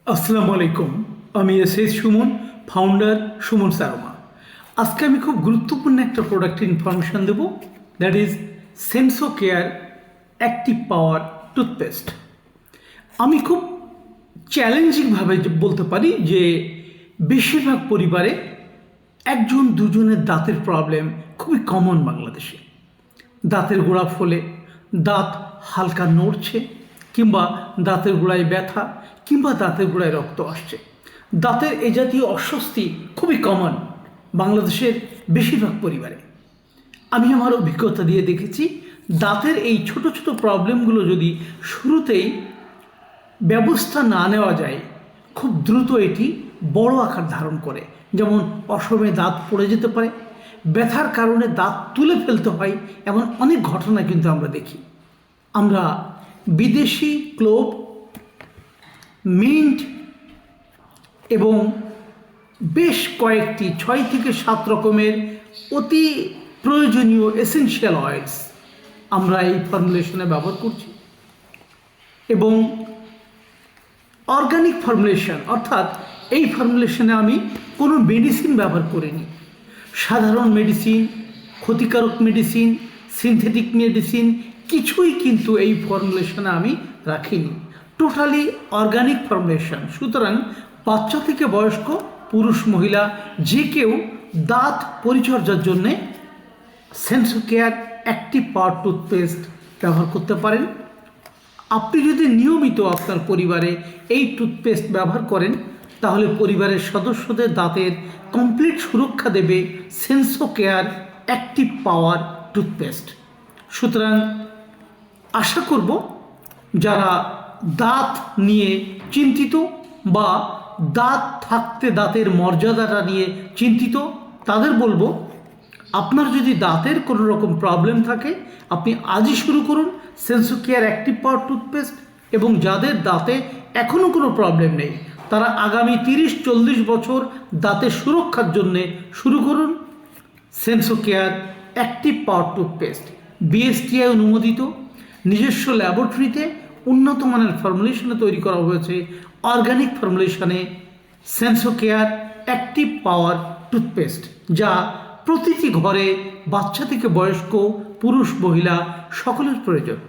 আসসালামু আলাইকুম। আমি এস সুমন, ফাউন্ডার সুমন সারমা। আজকে আমি খুব গুরুত্বপূর্ণ একটা প্রোডাক্ট ইনফরমেশন দেব, that is Senso Care Active Power toothpaste. আমি খুব চ্যালেঞ্জিংভাবে বলতে পারি যে বেশিরভাগ পরিবারে একজন দুজনের দাঁতের প্রবলেম খুবই কমন বাংলাদেশে। দাঁতের গোড়া ফলে, দাঁত হালকা নড়ছে, কিংবা দাঁতের গোড়ায় ব্যথা, কিংবা দাঁতের গোড়ায় রক্ত আসছে। দাঁতের এ জাতীয় অস্বস্তি খুবই কমন বাংলাদেশের বেশিরভাগ পরিবারে। আমি আমার অভিজ্ঞতা দিয়ে দেখেছি, দাঁতের এই ছোট ছোট প্রবলেমগুলো যদি শুরুতেই ব্যবস্থা না নেওয়া যায়, খুব দ্রুত এটি বড় আকার ধারণ করে। যেমন অসময়ে দাঁত পড়ে যেতে পারে, ব্যথার কারণে দাঁত তুলে ফেলতে হয়, এমন অনেক ঘটনা কিন্তু আমরা দেখি। আমরা বিদেশি ক্লোভ, মিন্ট এবং বেশ কয়েকটি 6 থেকে 7 রকমের অতি প্রয়োজনীয় এসেনশিয়াল অয়েলস আমরা এই ফর্মুলেশনে ব্যবহার করছি। এবং অর্গানিক ফর্মুলেশন, অর্থাৎ এই ফর্মুলেশনে আমি কোনো মেডিসিন ব্যবহার করিনি। সাধারণ মেডিসিন, ক্ষতিকারক মেডিসিন, সিনথেটিক মেডিসিন কিছুই কিন্তু এই ফর্মুলেশনে আমি রাখিনি। Totally organic formulation. সুতরাং বাচ্চা থেকে বয়স্ক, পুরুষ মহিলা যে কেউ দাঁত পরিচর্যার জন্যে সেন্সো কেয়ার অ্যাক্টিভ পাওয়ার টুথপেস্ট ব্যবহার করতে পারেন। আপনি যদি নিয়মিত আপনার পরিবারে এই টুথপেস্ট ব্যবহার করেন, তাহলে পরিবারের সদস্যদের দাঁতের কমপ্লিট সুরক্ষা দেবে সেন্সো কেয়ার অ্যাক্টিভ পাওয়ার টুথপেস্ট। সুতরাং আশা করব যারা দাঁত নিয়ে চিন্তিত বা দাঁত থাকতে দাঁতের মর্যাদাটা নিয়ে চিন্তিত, তাদের বলবো, আপনার যদি দাঁতের কোনো রকম প্রবলেম থাকে, আপনি আজই শুরু করুন Senso Care Active Power toothpaste. এবং যাদের দাঁতে এখনও কোনো প্রবলেম নেই, তারা আগামী 30-40 বছর দাঁতের সুরক্ষার জন্যে শুরু করুন Senso Care Active Power toothpaste. BSTI অনুমোদিত, নিজস্ব ল্যাবরেটরিতে উন্নত মানের ফর্মুলেশনে তৈরি করা হয়েছে অর্গানিক ফর্মুলেশনে Senso Care Active Power toothpaste, যা প্রতিটি ঘরে বাচ্চা থেকে বয়স্ক, পুরুষ মহিলা সকলের প্রয়োজন।